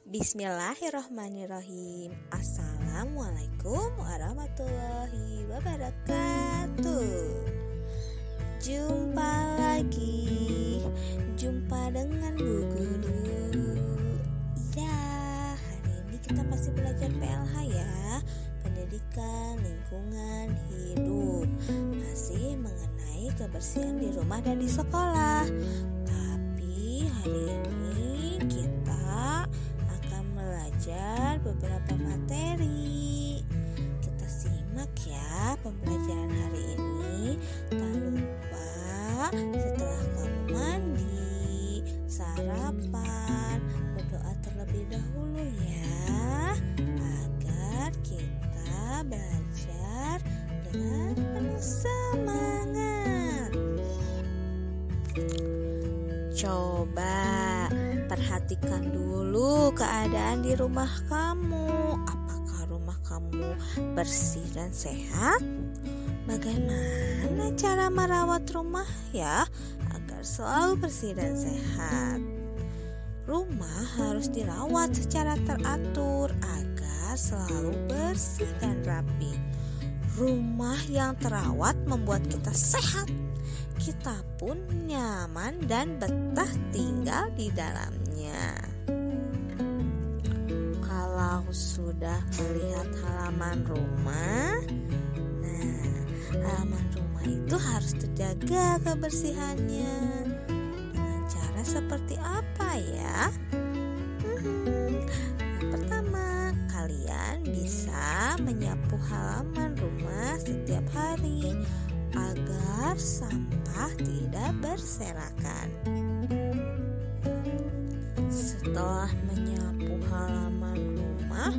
Bismillahirrahmanirrahim. Assalamualaikum warahmatullahi wabarakatuh. Jumpa lagi, jumpa dengan Bu Guru. Ya, hari ini kita masih belajar PLH ya, Pendidikan Lingkungan Hidup. Masih mengenai kebersihan di rumah dan di sekolah. Tapi hari ini kita akan belajar beberapa materi. Kita simak ya pembelajaran hari ini. Tak lupa setelah kamu mandi, sarapan, berdoa terlebih dahulu ya, agar kita belajar dengan penuh semangat. Coba perhatikan dulu keadaan di rumah kamu. Apakah rumah kamu bersih dan sehat? Bagaimana cara merawat rumah ya agar selalu bersih dan sehat? Rumah harus dirawat secara teratur agar selalu bersih dan rapi. Rumah yang terawat membuat kita sehat. Kita pun nyaman dan betah tinggal di dalamnya. Kalau sudah melihat halaman rumah, halaman rumah itu harus terjaga kebersihannya. Dengan cara seperti apa ya? Yang pertama, kalian bisa menyapu halaman rumah setiap hari agar sampah tidak berserakan. Setelah menyapu halaman rumah,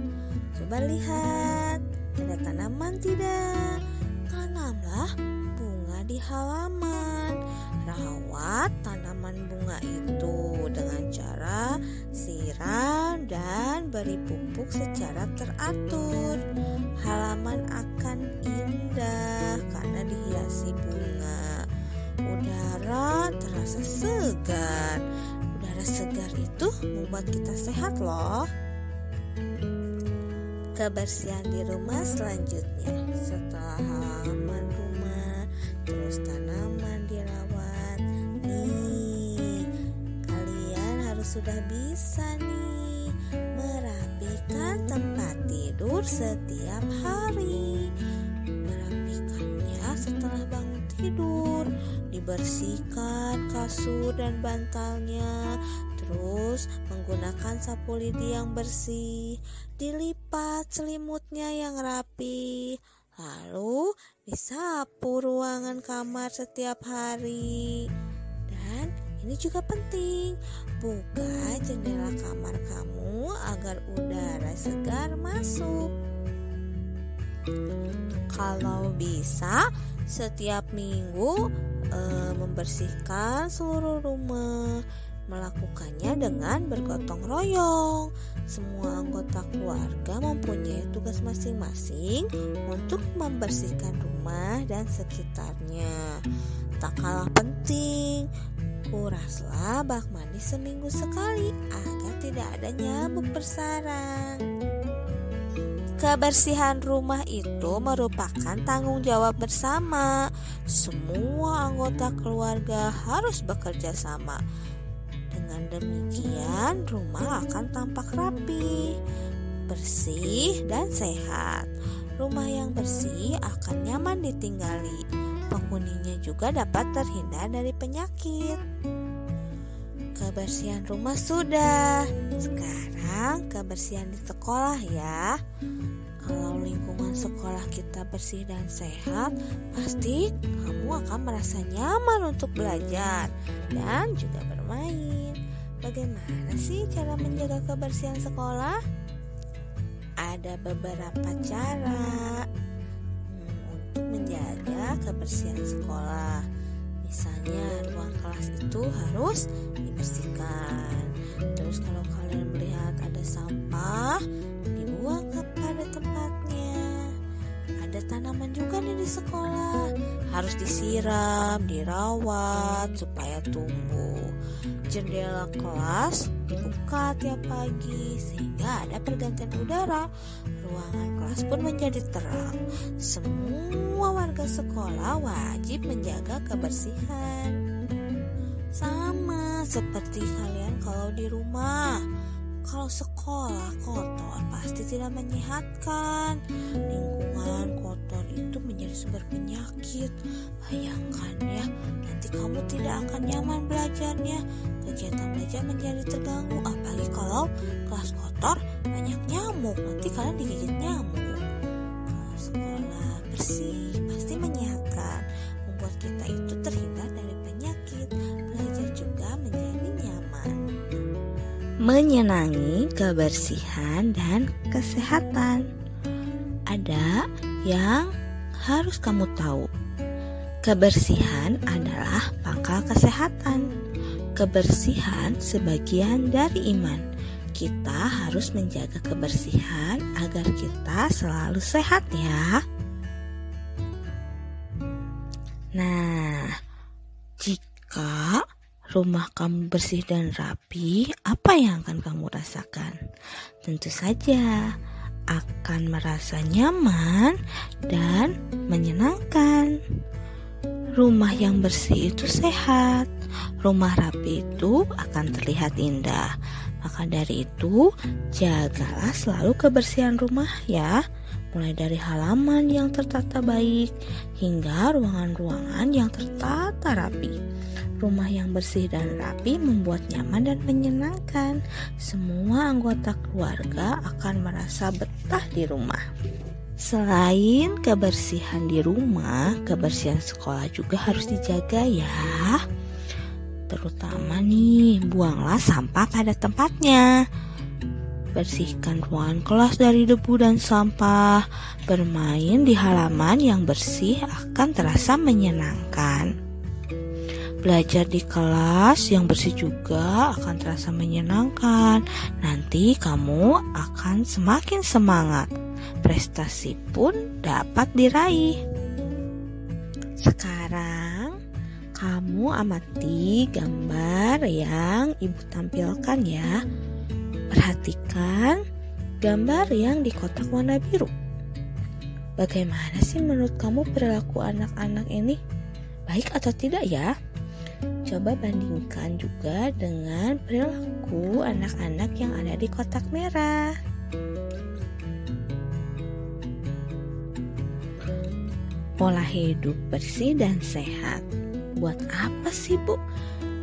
coba lihat ada tanaman tidak? Tanamlah bunga di halaman. Rawat tanaman bunga itu dengan cara siram dan beri pupuk secara teratur. Halaman akan indah karena dihiasi bunga. Udara terasa segar. Udara segar itu membuat kita sehat loh. Kebersihan di rumah selanjutnya. Setelah halaman rumah, terus tanaman dirawat. Nih, kalian harus sudah bisa nih merapikan tempat tidur setiap hari. Merapikannya setelah bangun tidur, dibersihkan kasur dan bantalnya, terus menggunakan sapu lidi yang bersih, dilipat selimutnya yang rapi, lalu disapu ruangan kamar setiap hari. Dan ini juga penting, buka jendela kamar kamu agar udara segar masuk. Kalau bisa, setiap minggu membersihkan seluruh rumah. Melakukannya dengan bergotong royong. Semua anggota keluarga mempunyai tugas masing-masing untuk membersihkan rumah dan sekitarnya. Tak kalah penting, kuraslah bak mandi seminggu sekali agar tidak ada nyamuk bersarang. Kebersihan rumah itu merupakan tanggung jawab bersama. Semua anggota keluarga harus bekerja sama. Dengan demikian, rumah akan tampak rapi, bersih, dan sehat. Rumah yang bersih akan nyaman ditinggali. Penghuninya juga dapat terhindar dari penyakit. Kebersihan rumah sudah. Sekarang kebersihan di sekolah ya. Kalau lingkungan sekolah kita bersih dan sehat, pasti kamu akan merasa nyaman untuk belajar dan juga bermain. Bagaimana sih cara menjaga kebersihan sekolah? Ada beberapa cara untuk menjaga kebersihan sekolah. Misalnya ruang kelas itu harus dibersihkan. Terus kalau kalian melihat ada sampah, dibuang kepada tempatnya. Ada tanaman juga nih di sekolah, harus disiram, dirawat supaya tumbuh. Jendela kelas dibuka tiap pagi sehingga ada pergantian udara. Ruangan kelas pun menjadi terang. Semua warga sekolah wajib menjaga kebersihan. Sama seperti kalian kalau di rumah. Kalau sekolah kotor pasti tidak menyehatkan. Lingkungan kotor itu menjadi sumber penyakit. Bayangkan ya, nanti kamu tidak akan nyaman belajarnya. Kegiatan belajar menjadi terganggu. Apalagi kalau kelas kotor, banyak nyamuk. Nanti kalian digigit nyamuk. Kalau sekolah bersih pasti menyehatkan, membuat kita itu terhindar dari penyakit. Belajar juga menjadi nyaman. Menyenangi kebersihan dan kesehatan. Ada yang harus kamu tahu. Kebersihan adalah pangkal kesehatan. Kebersihan sebagian dari iman. Kita harus menjaga kebersihan agar kita selalu sehat ya. Nah, jika rumah kamu bersih dan rapi, apa yang akan kamu rasakan? Tentu saja akan merasa nyaman dan menyenangkan. Rumah yang bersih itu sehat. Rumah rapi itu akan terlihat indah. Maka dari itu, jagalah selalu kebersihan rumah ya. Mulai dari halaman yang tertata baik hingga ruangan-ruangan yang tertata rapi. Rumah yang bersih dan rapi membuat nyaman dan menyenangkan. Semua anggota keluarga akan merasa betah di rumah. Selain kebersihan di rumah, kebersihan sekolah juga harus dijaga ya. Terutama nih, buanglah sampah pada tempatnya. Bersihkan ruangan kelas dari debu dan sampah. Bermain di halaman yang bersih akan terasa menyenangkan. Belajar di kelas yang bersih juga akan terasa menyenangkan. Nanti kamu akan semakin semangat. Prestasi pun dapat diraih. Sekarang kamu amati gambar yang ibu tampilkan ya. Perhatikan gambar yang di kotak warna biru. Bagaimana sih menurut kamu perilaku anak-anak ini? Baik atau tidak ya? Coba bandingkan juga dengan perilaku anak-anak yang ada di kotak merah. Pola hidup bersih dan sehat. Buat apa sih Bu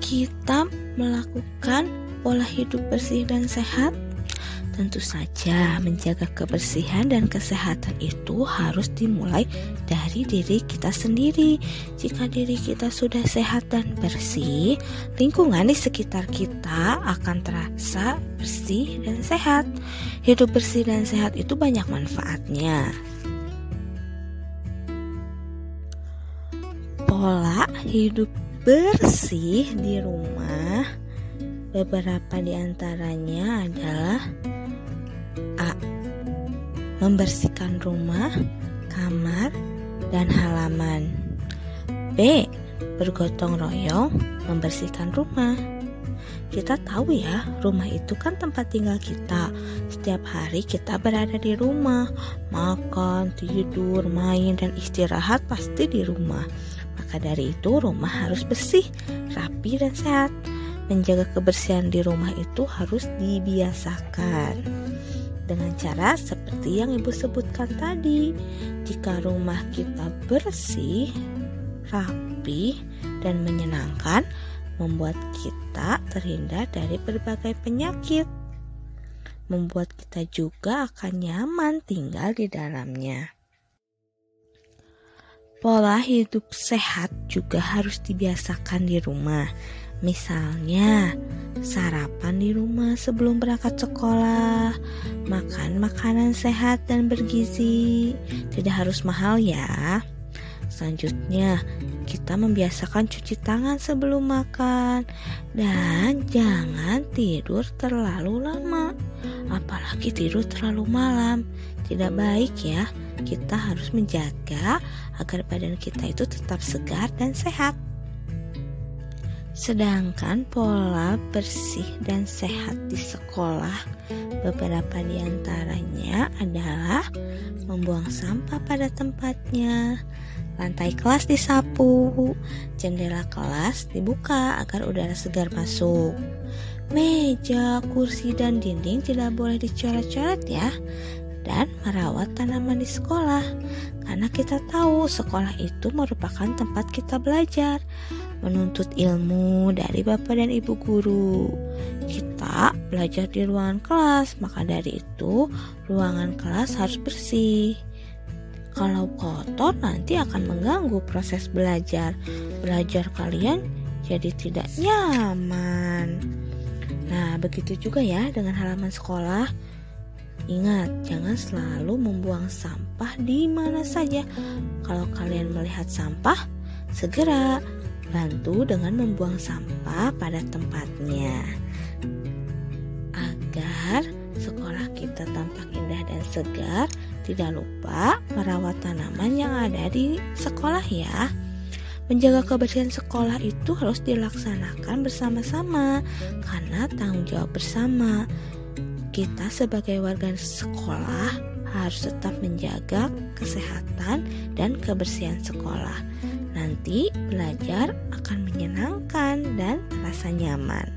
kita melakukan pola hidup bersih dan sehat? Tentu saja menjaga kebersihan dan kesehatan itu harus dimulai dari diri kita sendiri. Jika diri kita sudah sehat dan bersih, lingkungan di sekitar kita akan terasa bersih dan sehat. Hidup bersih dan sehat itu banyak manfaatnya. Pola hidup bersih di rumah, beberapa di antaranya adalah A. Membersihkan rumah, kamar, dan halaman. B. Bergotong royong membersihkan rumah. Kita tahu ya, rumah itu kan tempat tinggal kita. Setiap hari kita berada di rumah, makan, tidur, main, dan istirahat pasti di rumah. Maka dari itu rumah harus bersih, rapi, dan sehat. Menjaga kebersihan di rumah itu harus dibiasakan dengan cara seperti yang ibu sebutkan tadi. Jika rumah kita bersih, rapi, dan menyenangkan, membuat kita terhindar dari berbagai penyakit. Membuat kita juga akan nyaman tinggal di dalamnya. Pola hidup sehat juga harus dibiasakan di rumah. Misalnya, sarapan di rumah sebelum berangkat sekolah, makan makanan sehat dan bergizi, tidak harus mahal ya. Selanjutnya, kita membiasakan cuci tangan sebelum makan, dan jangan tidur terlalu lama, apalagi tidur terlalu malam. Tidak baik ya, kita harus menjaga agar badan kita itu tetap segar dan sehat. Sedangkan pola bersih dan sehat di sekolah, beberapa di antaranya adalah membuang sampah pada tempatnya, lantai kelas disapu, jendela kelas dibuka agar udara segar masuk. Meja, kursi, dan dinding tidak boleh dicoret-coret ya. Dan merawat tanaman di sekolah, karena kita tahu sekolah itu merupakan tempat kita belajar, menuntut ilmu dari Bapak dan Ibu guru. Kita belajar di ruangan kelas, maka dari itu ruangan kelas harus bersih. Kalau kotor nanti akan mengganggu proses belajar. Belajar kalian jadi tidak nyaman. Nah, begitu juga ya dengan halaman sekolah. Ingat, jangan selalu membuang sampah di mana saja. Kalau kalian melihat sampah, segera bantu dengan membuang sampah pada tempatnya. Agar sekolah kita tampak indah dan segar, tidak lupa merawat tanaman yang ada di sekolah ya. Menjaga kebersihan sekolah itu harus dilaksanakan bersama-sama karena tanggung jawab bersama. Kita sebagai warga sekolah harus tetap menjaga kesehatan dan kebersihan sekolah. Nanti belajar akan menyenangkan dan terasa nyaman.